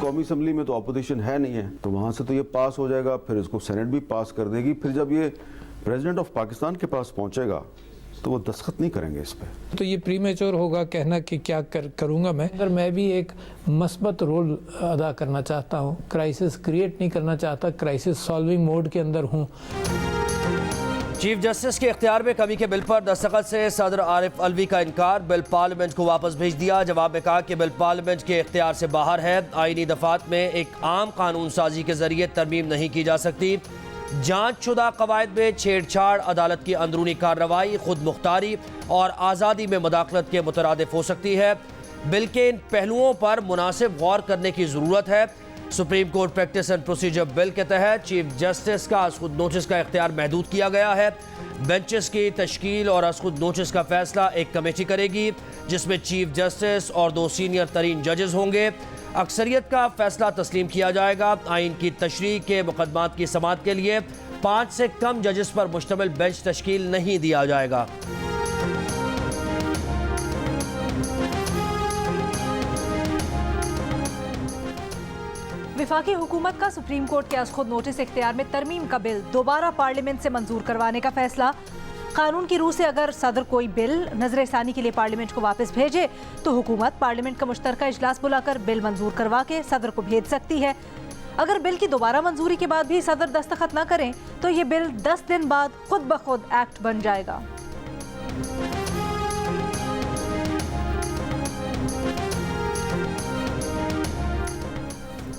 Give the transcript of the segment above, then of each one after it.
कौमी असम्बली में तो अपोजिशन है नहीं है, तो वहाँ से तो ये पास हो जाएगा, फिर इसको सेनेट भी पास कर देगी, फिर जब ये प्रेसिडेंट ऑफ पाकिस्तान के पास पहुँचेगा तो वो दस्तखत नहीं करेंगे इस पे। तो ये प्रीमेच्योर होगा कहना कि क्या करूँगा मैं। अगर मैं भी एक मस्बत रोल अदा करना चाहता हूँ, क्राइसिस क्रिएट नहीं करना चाहता, क्राइसिस सॉल्विंग मोड के अंदर हूँ। चीफ जस्टिस के इख्तियार में कमी के बिल पर दस्तखत से सदर आरिफ अलवी का इनकार, बिल पार्लियामेंट को वापस भेज दिया। जवाब में कहा कि बिल पार्लियामेंट के इख्तियार से बाहर है, आईनी दफात में एक आम कानून साजी के जरिए तरमीम नहीं की जा सकती। जांच शुदा कवायद में छेड़छाड़ अदालत की अंदरूनी कार्रवाई, खुद मुख्तारी और आज़ादी में मुदाखलत के मुतरादिफ हो सकती है। बिल के इन पहलुओं पर मुनासिब गौर करने की ज़रूरत है। Supreme court practice and procedure bill के तहत चीफ जस्टिस का अज़ खुद नोटिस का इख्तियार महदूद किया गया है। बेंचेस की तश्कील और अज़ खुद नोटिस का फैसला एक कमेटी करेगी, जिसमें चीफ जस्टिस और 2 सीनियर तरीन जजेस होंगे। अक्सरियत का फैसला तस्लीम किया जाएगा। आइन की तशरीह के मुकदमात की समाअत के लिए 5 से कम जजेस पर मुश्तमिल बेंच तश्कील नहीं दिया जाएगा। विफाकी हुकूमत का सुप्रीम कोर्ट के खुद नोटिस इख्तियार में तरमीम का बिल दोबारा पार्लियामेंट से मंजूर करवाने का फैसला। कानून की रूह से अगर सदर कोई बिल नजर सानी के लिए पार्लियामेंट को वापस भेजे तो हुकूमत पार्लियामेंट का मुश्तरका इजलास बुलाकर बिल मंजूर करवा के सदर को भेज सकती है। अगर बिल की दोबारा मंजूरी के बाद भी सदर दस्तखत न करें तो ये बिल 10 दिन बाद खुद ब खुद एक्ट बन जाएगा।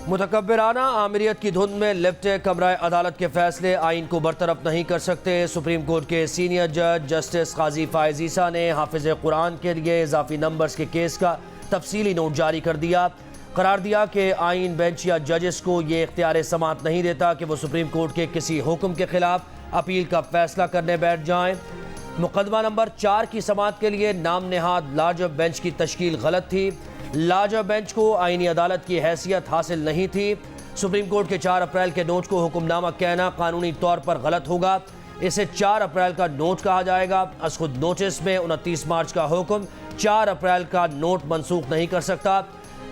मुतकब्बिराना आमिरियत की धुंध में लिपटे कमरा अदालत के फैसले आइन को बरतरफ नहीं कर सकते। सुप्रीम कोर्ट के सीनियर जज जस्टिस काजी फायज ईसा ने हाफिज कुरान के लिए इजाफी नंबर्स के केस का तफसीली नोट जारी कर दिया। करार दिया कि आइन बेंच या जजेस को ये इख्तियार समाअत नहीं देता कि वो सुप्रीम कोर्ट के किसी हुक्म के खिलाफ अपील का फैसला करने बैठ जाएं। मुकदमा नंबर 4 की समाअत के लिए नाम नेहाद लार्जर बेंच की तश्कील गलत थी। लार्जर बेंच को आईनी अदालत की हैसियत हासिल नहीं थी। सुप्रीम कोर्ट के 4 अप्रैल के नोट को हुक्मनामा कहना कानूनी तौर पर गलत होगा। इसे 4 अप्रैल का नोट कहा जाएगा। अज़ खुद नोटिस में 29 मार्च का हुक्म 4 अप्रैल का नोट मनसूख नहीं कर सकता।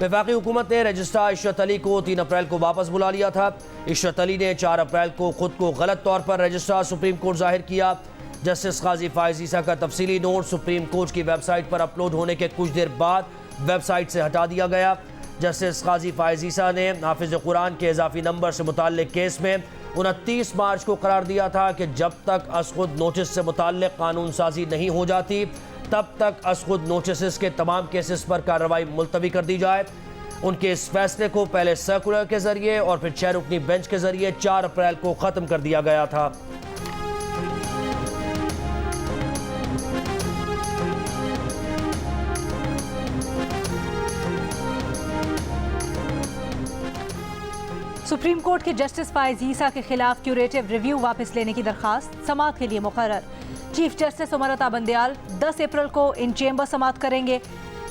वफाकी हुकूमत ने रजिस्ट्रार इशरत अली को 3 अप्रैल को वापस बुला लिया था। इशरत अली ने 4 अप्रैल को खुद को गलत तौर पर रजिस्ट्रार सुप्रीम कोर्ट जाहिर किया। जस्टिस काजी फायज ईसा का तफसीली नोट सुप्रीम कोर्ट की वेबसाइट पर अपलोड होने के कुछ देर बाद वेबसाइट से हटा दिया गया। जस्टिस काजी फायज ईसा ने हाफिज कुरान के इजाफी नंबर से मुताल्लिक केस में 29 मार्च को करार दिया था कि जब तक अज़ खुद नोटिस से मुताल्लिक कानून साजी नहीं हो जाती तब तक अज़ खुद नोटिस के तमाम केसेस पर कार्रवाई मुलतवी कर दी जाए। उनके इस फैसले को पहले सर्कुलर के जरिए और फिर 6 रुकनी बेंच के जरिए 4 अप्रैल को ख़त्म कर दिया गया था। सुप्रीम कोर्ट के जस्टिस फायज ईसा के खिलाफ क्यूरेटिव रिव्यू वापस लेने की दरखास्त समाअत के लिए मुकर्रर। चीफ जस्टिस उमर अता बंदयाल 10 अप्रैल को इन चेंबर समाअत करेंगे।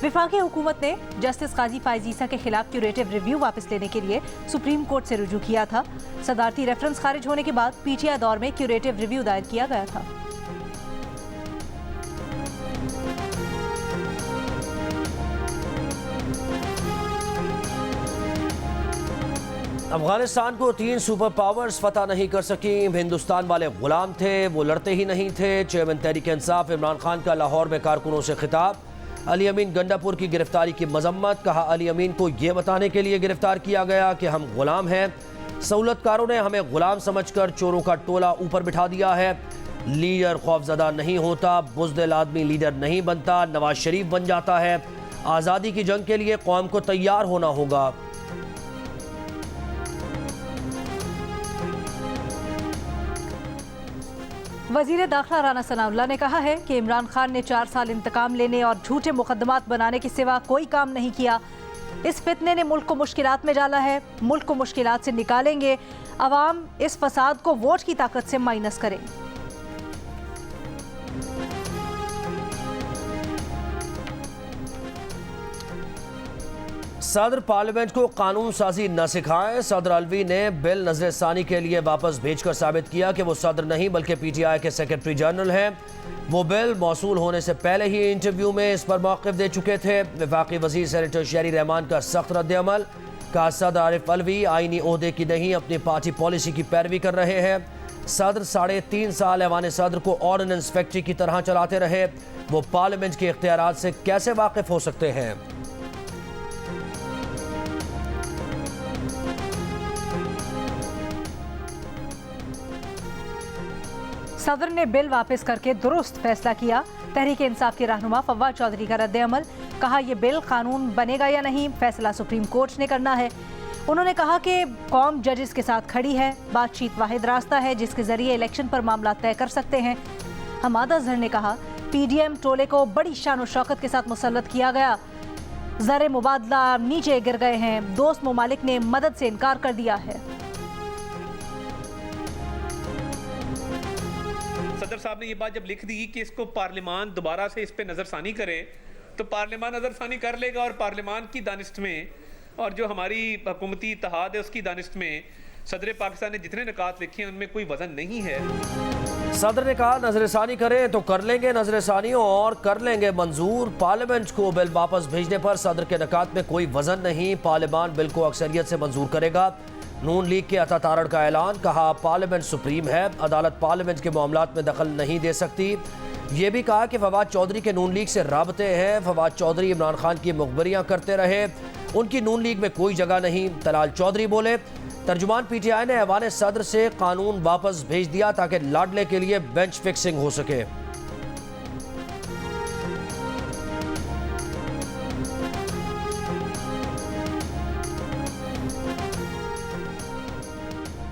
विफाकी हुकूमत ने जस्टिस काजी फायज ईसा के खिलाफ क्यूरेटिव रिव्यू वापस लेने के लिए सुप्रीम कोर्ट से रुजू किया था। सदारती रेफरेंस खारिज होने के बाद पीटीआई दौर में क्यूरेटिव रिव्यू दायर किया गया था। अफगानिस्तान को 3 सुपर पावर्स फतह नहीं कर सकी। हिंदुस्तान वाले गुलाम थे, वो लड़ते ही नहीं थे। चेयरमैन तहरीक इंसाफ इमरान खान का लाहौर में कारकुनों से खिताब। अली अमीन गंडापुर की गिरफ्तारी की मजम्मत। कहा अली अमीन को ये बताने के लिए गिरफ्तार किया गया कि हम गुलाम हैं। सहूलतकारों ने हमें गुलाम समझकर चोरों का टोला ऊपर बिठा दिया है। लीडर खौफजदा नहीं होता, बुज़दिल आदमी लीडर नहीं बनता, नवाज शरीफ बन जाता है। आज़ादी की जंग के लिए कौम को तैयार होना होगा। वज़ीर दाखिला राना सनाउल्लाह ने कहा है कि इमरान खान ने 4 साल इंतकाम लेने और झूठे मुकदमात बनाने के सिवा कोई काम नहीं किया। इस फितने ने मुल्क को मुश्किलात में डाला है। मुल्क को मुश्किलात से निकालेंगे। अवाम इस फसाद को वोट की ताकत से माइनस करें। सदर पार्लियामेंट को कानून साजी न सिखाएं। सदर अलवी ने बिल नजर सानी के लिए वापस भेजकर साबित किया कि वो सदर नहीं बल्कि पीटीआई के सेक्रेटरी जनरल हैं। वो बिल मौसूल होने से पहले ही इंटरव्यू में इस पर मौक़िफ़ दे चुके थे। वफाकी वज़ीर सेनेटर शहरी रहमान का सख्त रद्द अमल। कहा सदर आरिफ अलवी आईनी ओहदे की नहीं अपनी पार्टी पॉलिसी की पैरवी कर रहे हैं। सदर 3.5 साल ऐवान सदर को ऑर्डिनेंस फैक्ट्री की तरह चलाते रहे, वो पार्लियामेंट के इख्तियारात से कैसे वाकिफ हो सकते हैं। सदर ने बिल वापस करके दुरुस्त फैसला किया। तहरीक इंसाफ के रहनुमा फवाद चौधरी का रद्द-ए-अमल, कहा यह बिल कानून बनेगा या नहीं फैसला सुप्रीम कोर्ट ने करना है। उन्होंने कहा कि कौम जजेस के साथ खड़ी है, बातचीत वाहिद रास्ता है जिसके जरिए इलेक्शन पर मामला तय कर सकते हैं। हमाद अजहर ने कहा पीडीएम टोले को बड़ी शान और शौकत के साथ मुसल्लत किया गया, ज़र मुबादला नीचे गिर गए हैं, दोस्त ममालिक ने मदद से इनकार कर दिया है। सदर साहब ने ये बात जब लिख दी कि इसको पार्लियामान दोबारा से इस पे नज़रसानी करे, तो पार्लियामान नज़रसानी कर लेगा और पार्लियामान की दानिश्त में और जो हमारी हुकूमती इत्तेहाद है उसकी दानिश्त में सदर पाकिस्तान ने जितने निकात लिखे हैं उनमें कोई वजन नहीं है। सदर ने कहा नजरसानी करें तो कर लेंगे नजरसानी और कर लेंगे मंजूर। पार्लियामेंट को बिल वापस भेजने पर सदर के निकात में कोई वजन नहीं, पार्लियामान बिल को अक्सरियत से मंजूर करेगा। नून लीग के अता तारड़ का ऐलान, कहा पार्लियामेंट सुप्रीम है, अदालत पार्लियामेंट के मामलात में दखल नहीं दे सकती। ये भी कहा कि फवाद चौधरी के नून लीग से राबते हैं, फवाद चौधरी इमरान खान की मुखबरियां करते रहे, उनकी नून लीग में कोई जगह नहीं। तलाल चौधरी बोले तर्जुमान पीटीआई ने ऐवान सदर से कानून वापस भेज दिया ताकि लाडले के लिए बेंच फिक्सिंग हो सके।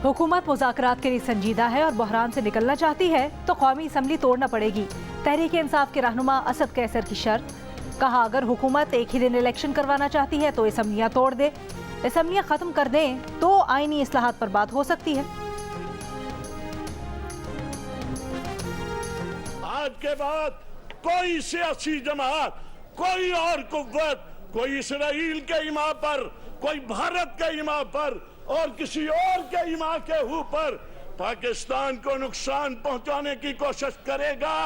हुकूमत मुज़ाकरात के लिए संजीदा है और बहरान से निकलना चाहती है तो कौमी असम्बली तोड़ना पड़ेगी। तहरीक इंसाफ के रहनुमा असद कैसर की शर्त, कहा अगर हुकूमत एक ही दिन इलेक्शन करवाना चाहती है तो असम्बलियाँ तोड़ दे, असम्बलियाँ ख़त्म कर दें तो आईनी इस्लाहात पर बात हो सकती है। आज के बाद कोई सियासी जमात, कोई और कुव्वत, कोई इसराइल के इमा पर, कोई भारत के इमा पर और किसी और के इमा के ऊपर पाकिस्तान को नुकसान पहुंचाने की कोशिश करेगा,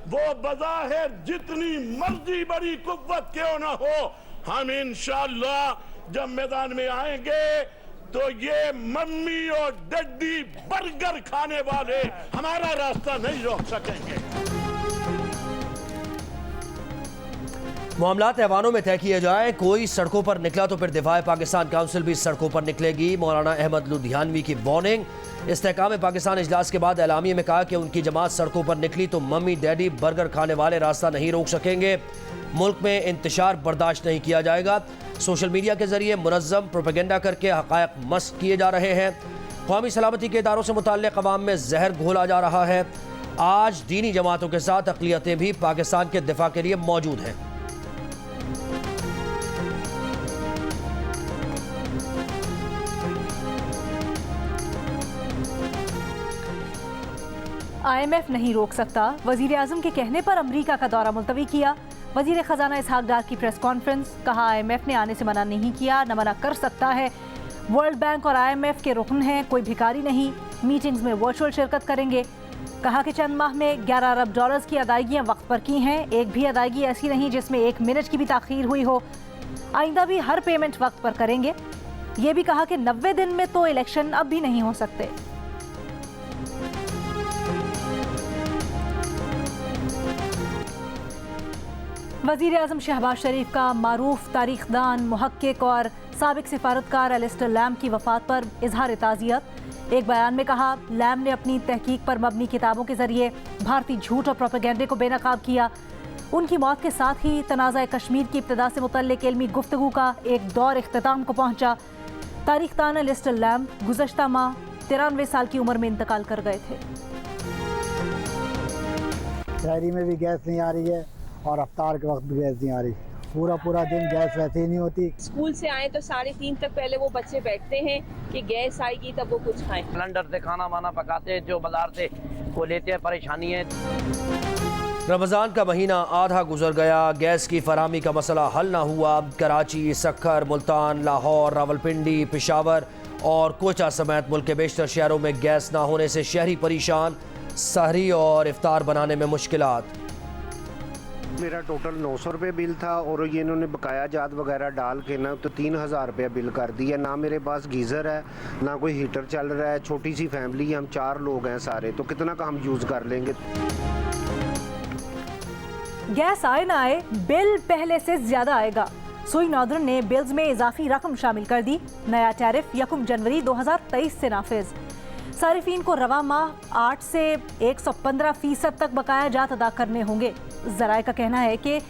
वो बज़ाहिर जितनी मर्जी बड़ी कुव्वत क्यों ना हो, हम इंशाअल्लाह जब मैदान में आएंगे तो ये मम्मी और डड्डी बर्गर खाने वाले हमारा रास्ता नहीं रोक सकेंगे। मामलात ऐवानों में तय किए जाए, कोई सड़कों पर निकला तो फिर दिफा पाकिस्तान काउंसिल भी सड़कों पर निकलेगी। मौलाना अहमद लुधियानवी की वार्निंग, इस्तेहकाम पाकिस्तान इजलास के बाद एलामिया में कहा कि उनकी जमात सड़कों पर निकली तो मम्मी डैडी बर्गर खाने वाले रास्ता नहीं रोक सकेंगे। मुल्क में इंतशार बर्दाश्त नहीं किया जाएगा। सोशल मीडिया के जरिए मुनज़्ज़म प्रोपेगेंडा करके हक़ायक़ मस्क किए जा रहे हैं। कौमी सलामती के इदारों से मुताल्लिक़ अवाम में जहर घोला जा रहा है। आज दीनी जमातों के साथ अक़लियतें भी पाकिस्तान के दिफा के लिए मौजूद हैं। IMF नहीं रोक सकता, वज़ीर आज़म के कहने पर अमरीका का दौरा मुलतवी किया। वज़ीर ख़जाना इसहाक डार की प्रेस कॉन्फ्रेंस, कहा IMF ने आने से मना नहीं किया, न मना कर सकता है। वर्ल्ड बैंक और IMF के रुकन हैं, कोई भिखारी नहीं। मीटिंग्स में वर्चुअल शिरकत करेंगे। कहा कि चंद माह में $11 अरब की अदायगियाँ वक्त पर की हैं, एक भी अदायगी ऐसी नहीं जिसमें 1 मिनट की भी ताख़ीर हुई हो। आइंदा भी हर पेमेंट वक्त पर करेंगे। ये भी कहा कि 90 दिन में तो इलेक्शन अब भी नहीं हो सकते। वज़ीर आज़म शहबाज शरीफ का मारूफ तारीखदान, मुहक्किक और साबिक सिफारतकार एलिस्टर लैम की वफ़ात पर इजहार ताज़ियत। एक बयान में कहा लैम ने अपनी तहकीक पर मबनी किताबों के ज़रिए भारतीय झूठ और प्रोपेगेंडे को बेनकाब किया। उनकी मौत के साथ ही तनाज़ा कश्मीर की इब्तिदा से मुतल्लिक़ इल्मी गुफ्तगू का एक दौर इख्तिताम को पहुँचा। तारीखदान एलिस्टर लैम गुज़श्ता माह 93 साल की उम्र में इंतकाल कर गए थे। शहरी में भी गैस नहीं आ रही है और अफ्तार के वक्त भी गैस नहीं आ रही। पूरा दिन गैस वैसे ही नहीं होती। स्कूल से आए तो 3:30 तक पहले वो बच्चे बैठते हैं कि गैस आएगी तब वो कुछ खाएं। सिलेंडर से खाना वाना पकाते हैं, जो बाजार से वो लेते हैं, परेशानी है। रमज़ान का महीना आधा गुजर गया, गैस की फराहमी का मसला हल ना हुआ। कराची, सक्खर, मुल्तान, लाहौर, रावलपिंडी, पेशावर और कोयटा समेत मुल्क के बेशतर शहरों में गैस ना होने से शहरी परेशान। सहरी और इफ्तार बनाने में मुश्किलात। मेरा टोटल 900 रुपये बिल था और ये इन्होंने बकाया जात वगैरह डाल के ना तो 3000 रुपया बिल कर दिया। ना मेरे पास गीज़र है, ना कोई हीटर चल रहा है। छोटी सी फैमिली है, हम 4 लोग हैं सारे, तो कितना का हम यूज़ कर लेंगे। गैस आए ना आए, बिल पहले से ज्यादा आएगा। सुई नॉर्दर्न ने बिल्स में इजाफी रकम शामिल कर दी। नया टैरिफ 1 जनवरी 2023 से नाफिज। सारिफीन को रवा माह 8 से 115% तक बकाया जात अदा करने होंगे। जराए का कहना है कि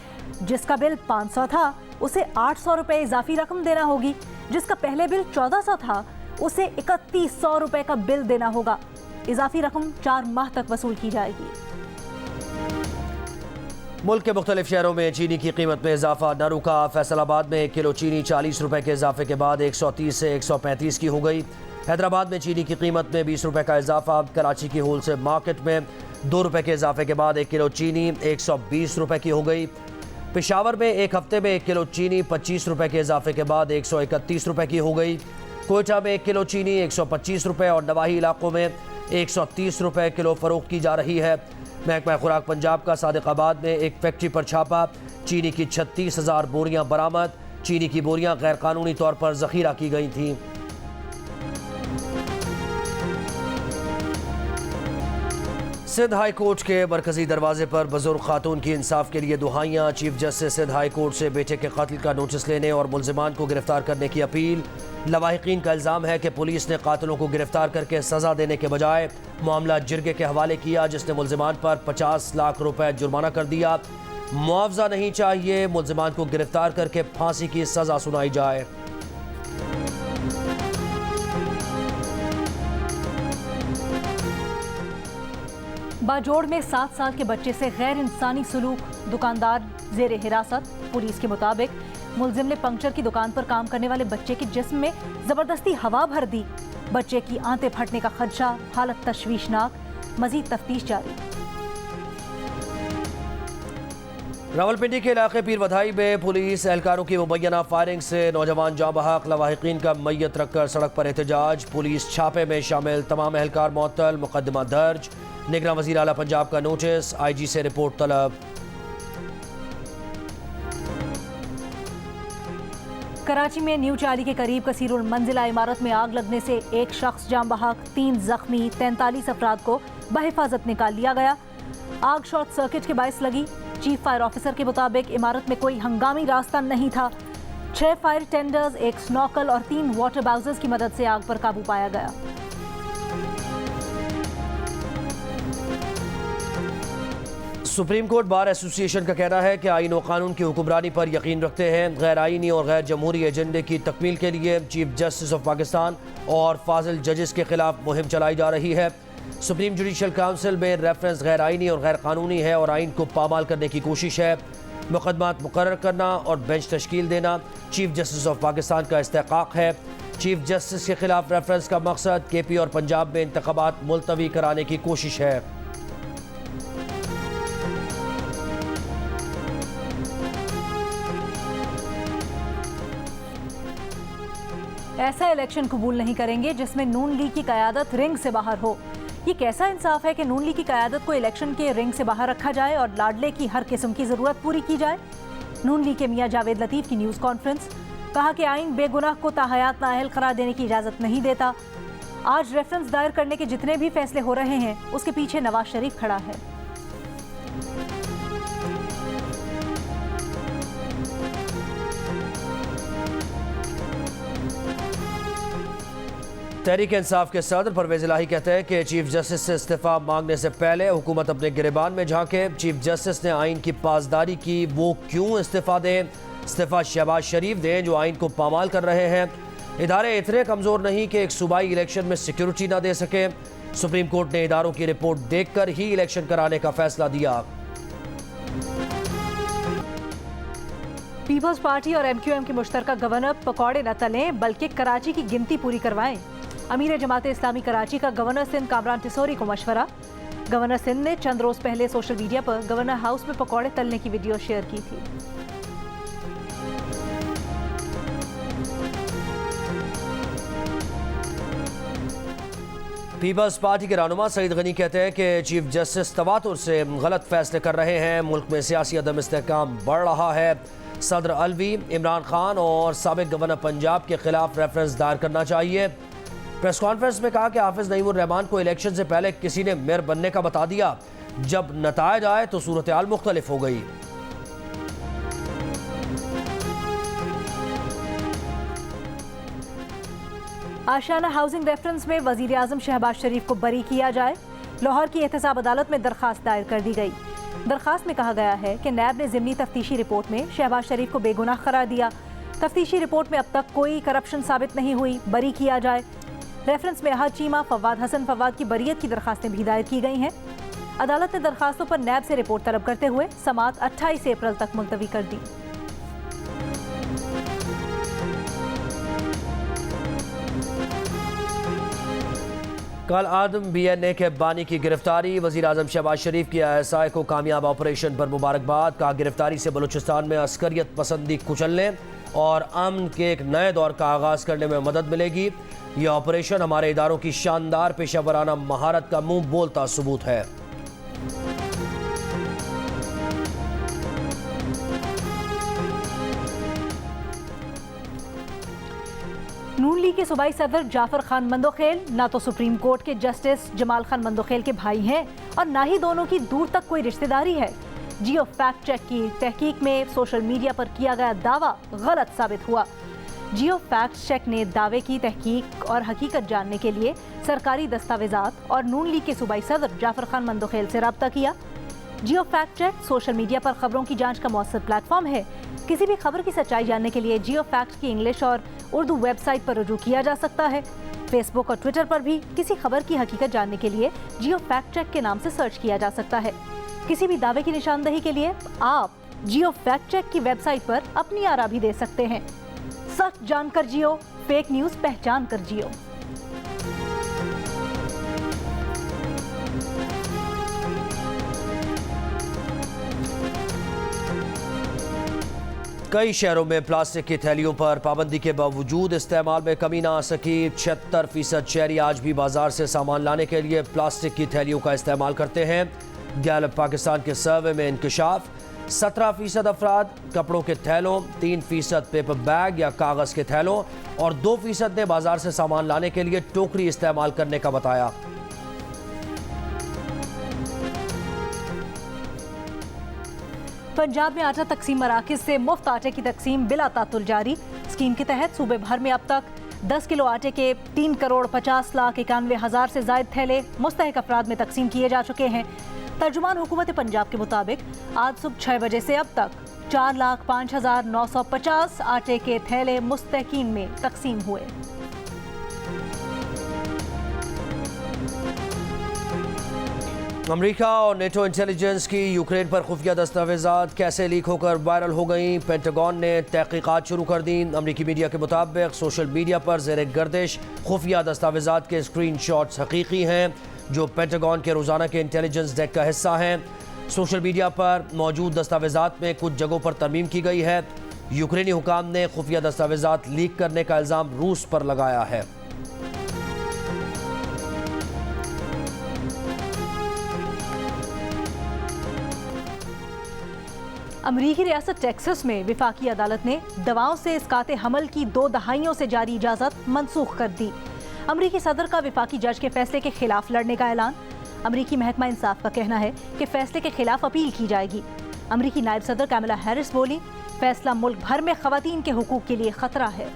जिसका बिल 500 था उसे 800 रुपये इजाफी रकम देना होगी। जिसका पहले बिल 1400 था उसे 3100 रुपये का बिल देना होगा। इजाफी रकम 4 माह तक वसूल की जाएगी। मुल्क के मुख्तलिफ शहरों में चीनी की कीमत में इजाफा न रुका। फैसलाबाद में 1 किलो चीनी 40 रुपये के इजाफे के बाद 130 से 135 की हो गई। हैदराबाद में चीनी की कीमत में 20 रुपये का इजाफा। कराची की होलसेल मार्केट में 2 रुपये के इजाफे के बाद 1 किलो चीनी 120 रुपये की हो गई। पेशावर में एक हफ्ते में 1 किलो चीनी 25 रुपये के इजाफे के बाद 131 रुपये की हो गई। कोयटा में 1 किलो चीनी 125 रुपये और नवाही इलाकों में 130 रुपये किलो फरोख्त की जा रही है। महकमा खुराक पंजाब का सादिकाबाद में एक फैक्ट्री पर छापा। चीनी की 36,000 बोरियां बरामद। चीनी की बोरियां गैर कानूनी तौर पर जखीरा की गई थीं। सिंध हाई कोर्ट के मरकजी दरवाजे पर बुजुर्ग खातून की इंसाफ के लिए दुहाइयाँ। Chief justice Sindh high court से बेटे के कत्ल का नोटिस लेने और मुलजिमान को गिरफ्तार करने की अपील। लवाहिकीन का इल्ज़ाम है कि पुलिस ने कातिलों को गिरफ्तार करके सज़ा देने के बजाय मामला जिरगे के हवाले किया, जिसने मुलजिमान पर 50 लाख रुपए जुर्माना कर दिया। मुआवजा नहीं चाहिए, मुलजिमान को गिरफ्तार करके फांसी की सज़ा सुनाई जाए। बाजोड़ में 7 साल के बच्चे से गैर इंसानी सलूक, दुकानदार जेर हिरासत। पुलिस के मुताबिक मुलजिम ने पंक्चर की दुकान पर काम करने वाले बच्चे के जिस्म में जबरदस्ती हवा भर दी। बच्चे की आंतें फटने का खदशा, हालत तशवीशनाक। मजीद तफ्तीश जारी। रावलपिंडी के इलाके पीर बधाई में पुलिस एहलकारों की मुबैना फायरिंग से नौजवान जाँ बहक। लवाहिकीन का मैयत रखकर सड़क पर एहतजाज। पुलिस छापे में शामिल तमाम एहलकार मुअत्तल, मुकदमा दर्ज। निगरान वज़ीर आला पंजाब का नोटिस, IG से रिपोर्ट तलब। कराची में न्यू चाली के करीब कसीरुल मंजिला इमारत में आग लगने से एक शख्स जाम बहक, 3 जख्मी, 43 अफराद को बहिफाजत निकाल लिया गया। आग शॉर्ट सर्किट के बायस लगी। चीफ फायर ऑफिसर के मुताबिक इमारत में कोई हंगामी रास्ता नहीं था। 6 फायर टेंडर्स, 1 स्नॉकल और 3 वाटर बाउजर्स की मदद से आग पर काबू पाया गया। सुप्रीम कोर्ट बार एसोसिएशन का कहना है कि आईन व कानून की हुक्मरानी पर यकीन रखते हैं। गैर आईनी और गैर जमहूरी एजेंडे की तकमील के लिए चीफ जस्टिस ऑफ पाकिस्तान और फाजिल जजेस के खिलाफ मुहिम चलाई जा रही है। सुप्रीम जुडिशल काउंसिल में रेफरेंस गैर आईनी और गैर कानूनी है और आइन को पामाल करने की कोशिश है। मुकदमात मुकर्रर करना और बेंच तश्कील देना चीफ जस्टिस ऑफ पाकिस्तान का इस्तेकाक है। चीफ जस्टिस के खिलाफ रेफरेंस का मकसद KP और पंजाब में इंतखाबात मुलतवी कराने की कोशिश है। ऐसा इलेक्शन कबूल नहीं करेंगे जिसमें नून लीग की क़यादत रिंग से बाहर हो। ये कैसा इंसाफ है कि नून लीग की क़यादत को इलेक्शन के रिंग से बाहर रखा जाए और लाडले की हर किस्म की ज़रूरत पूरी की जाए। नून लीग के मियां जावेद लतीफ़ की न्यूज़ कॉन्फ्रेंस, कहा कि आइन बेगुनाह को ताहयात नाअहल करार देने की इजाज़त नहीं देता। आज रेफरेंस दायर करने के जितने भी फैसले हो रहे हैं उसके पीछे नवाज शरीफ खड़ा है। तहरीक इंसाफ के सदर परवेज इलाही कहते हैं कि चीफ जस्टिस से इस्तीफा मांगने से पहले हुकूमत अपने गिरेबान में झांके। चीफ जस्टिस ने आइन की पासदारी की, वो क्यों इस्तीफा दें? इस्तीफा शहबाज शरीफ दें जो आइन को पामाल कर रहे हैं। इदारे इतने कमज़ोर नहीं कि एक सूबाई इलेक्शन में सिक्योरिटी ना दे सके। सुप्रीम कोर्ट ने इदारों की रिपोर्ट देखकर ही इलेक्शन कराने का फैसला दिया। पीपल्स पार्टी और MQM के मुश्तरका गवर्नर पकौड़े न तलें बल्कि कराची की गिनती पूरी करवाएं। अमीर जमात इस्लामी कराची का गवर्नर सिंध कामरान टिसोरी को मशवरा। गवर्नर सिंध ने चंद रोज पहले सोशल मीडिया पर गवर्नर हाउस में पकौड़े तलने की वीडियो शेयर की थी। पीपल्स पार्टी के रहनुमा सईद गनी कहते हैं कि चीफ जस्टिस तवातुर से गलत फैसले कर रहे हैं। मुल्क में सियासी अदम इस्तेहकाम बढ़ रहा है। सदर अलवी, इमरान खान और साबिक गवर्नर पंजाब के खिलाफ रेफरेंस दायर करना चाहिए। प्रेस कॉन्फ्रेंस में कहा कि हाफिज नईमुर रहमान को इलेक्शन से पहले किसी ने मेयर बनने का बता दिया, जब नतायज आए तो सूरत हाल मुख्तलिफ हो गई। आशियाना हाउसिंग रेफरेंस में वजीर आजम शहबाज शरीफ को बरी किया जाए। लाहौर की एहतसाब अदालत में दरखास्त दायर कर दी गई। दरखास्त में कहा गया है कि नैब ने ज़िमनी तफ्तीशी रिपोर्ट में शहबाज शरीफ को बेगुनाह करार दिया। तफ्तीशी रिपोर्ट में अब तक कोई करप्शन साबित नहीं हुई, बरी किया जाए। रेफरेंस में अहद चीमा, फवाद हसन फवाद की बरीयत की दरखास्तें भी दायर की गई हैं। अदालत ने दरखास्तों पर नैब से रिपोर्ट तलब करते हुए समाअत 28 अप्रैल तक मुलतवी कर दी। कल आदम BNA के बानी की गिरफ्तारी। वज़ीर आज़म शहबाज शरीफ की ISI को कामयाब ऑपरेशन पर मुबारकबाद। कहा गिरफ्तारी से बलूचिस्तान में अस्करियत पसंदी कुचलने और अमन के एक नए दौर का आगाज़ करने में मदद मिलेगी। यह ऑपरेशन हमारे इदारों की शानदार पेशेवराना महारत का मुंह बोलता सबूत है। नून लीग के सूबाई सदर जाफर खान मंदोखेल ना तो सुप्रीम कोर्ट के जस्टिस जमाल खान मंदोखेल के भाई हैं और ना ही दोनों की दूर तक कोई रिश्तेदारी है। जियो फैक्ट चेक की तहकीक में सोशल मीडिया पर किया गया दावा गलत साबित हुआ। जियो फैक्ट चेक ने दावे की तहकीक और हकीकत जानने के लिए सरकारी दस्तावेजात और नून लीग के सूबाई सदर जाफर खान मंदोखेल से रब्ता किया। जियो फैक्ट चेक सोशल मीडिया पर खबरों की जांच का मौसर प्लेटफॉर्म है। किसी भी खबर की सच्चाई जानने के लिए जियो फैक्ट की इंग्लिश और उर्दू वेबसाइट पर रुजू किया जा सकता है। फेसबुक और ट्विटर पर भी किसी खबर की हकीकत जानने के लिए जियो फैक्ट चेक के नाम से सर्च किया जा सकता है। किसी भी दावे की निशानदही के लिए आप जियो फैक्ट चेक की वेबसाइट पर अपनी आरा भी दे सकते हैं। सच जानकर जियो, फेक न्यूज पहचान कर जियो। कई शहरों में प्लास्टिक की थैलियों पर पाबंदी के बावजूद इस्तेमाल में कमी ना आ सकी। 76% शहरी आज भी बाजार से सामान लाने के लिए प्लास्टिक की थैलियों का इस्तेमाल करते हैं। गैलप पाकिस्तान के सर्वे में इंकशाफ, 17% अफराद कपड़ों के थैलों, 3% पेपर बैग या कागज़ के थैलों और 2% ने बाजार से सामान लाने के लिए टोकरी इस्तेमाल करने का बताया। पंजाब में आटा तकसीम मराकिज से मुफ्त आटे की तकसीम बिला तातुल जारी। स्कीम के तहत सूबे भर में अब तक 10 किलो आटे के 3,50,91,000 से ज़ायद थैले मुस्तहिक अफराद में तकसीम किए जा चुके हैं। तर्जुमान हुकूमत पंजाब के मुताबिक आज सुबह 6 बजे से अब तक 4,05,950 आटे के थैले मुस्तहिकीन में तकसीम हुए। अमेरिका और नेटो इंटेलिजेंस की यूक्रेन पर खुफिया दस्तावेजात कैसे लीक होकर वायरल हो गई। पेंटागन ने तहकीकात शुरू कर दी। अमेरिकी मीडिया के मुताबिक सोशल मीडिया पर ज़ेर गर्दिश खुफिया दस्तावेजात के स्क्रीनशॉट्स हकीकी हैं जो पेंटागन के रोज़ाना के इंटेलिजेंस डेक का हिस्सा हैं। सोशल मीडिया पर मौजूद दस्तावेजात में कुछ जगहों पर तरमीम की गई है। यूक्रेनी हुकाम ने खुफिया दस्तावेजात लीक करने का इल्ज़ाम रूस पर लगाया है। अमरीकी रियासत टेक्सास में विफाकी अदालत ने दवाओं से इसकाते हमल की 2 दहाइयों से जारी इजाज़त मनसूख कर दी। अमरीकी सदर का विफाकी जज के फैसले के खिलाफ लड़ने का ऐलान। अमरीकी महकमा इंसाफ का कहना है कि फैसले के खिलाफ अपील की जाएगी। अमरीकी नायब सदर कैमला हैरिस बोली, फैसला मुल्क भर में खवातीन के हुकूक के लिए खतरा है।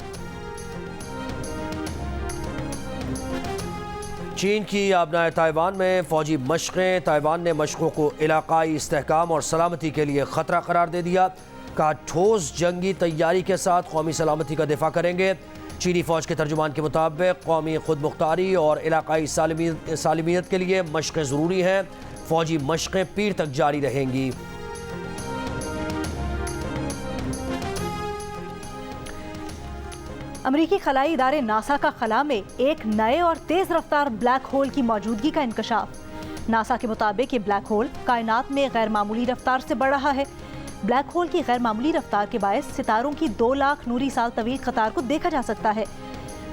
चीन की आबनाए ताइवान में फौजी मशक़ें। ताइवान ने मशक़ों को इलाकाई इस्तेहकाम और सलामती के लिए ख़तरा करार दे दिया। कहा ठोस जंगी तैयारी के साथ कौमी सलामती का दिफा करेंगे। चीनी फ़ौज के तर्जुमान के मुताबिक कौमी खुद मुख्तारी और इलाकाई सालमियत के लिए मशक़ें ज़रूरी हैं। फ़ौजी मशक़ें पीर तक जारी रहेंगी। अमरीकी खलाई इदारे नासा का खला में एक नए और तेज रफ्तार ब्लैक होल की मौजूदगी का इंकशाफ। नासा के मुताबिक ये ब्लैक होल कायनात में गैर मामूली रफ्तार से बढ़ रहा है। ब्लैक होल की गैर मामूली रफ्तार के बायस सितारों की 2 लाख नूरी साल तवील कतार को देखा जा सकता है।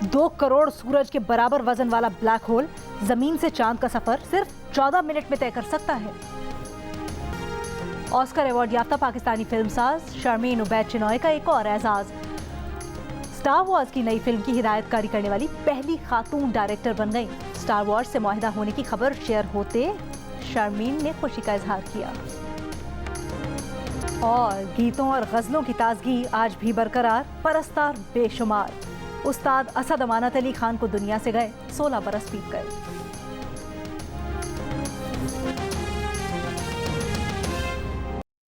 2 करोड़ सूरज के बराबर वजन वाला ब्लैक होल जमीन से चांद का सफर सिर्फ 14 मिनट में तय कर सकता है। ऑस्कर अवार्ड याफ्ता पाकिस्तानी फिल्मसाज शर्मीन उबैद चिनॉय का एक और एजाज। स्टार वॉर्स की नई फिल्म की हिदायतकारी करने वाली पहली खातून डायरेक्टर बन गई। स्टार वॉर्स से मुआहिदा होने की खबर शेयर होते शर्मीन ने खुशी का इजहार किया। और गीतों और गजलों की ताजगी आज भी बरकरार, परस्तार बेशुमार। उस्ताद असद अमानत अली खान को दुनिया से गए 16 बरस बीत गए।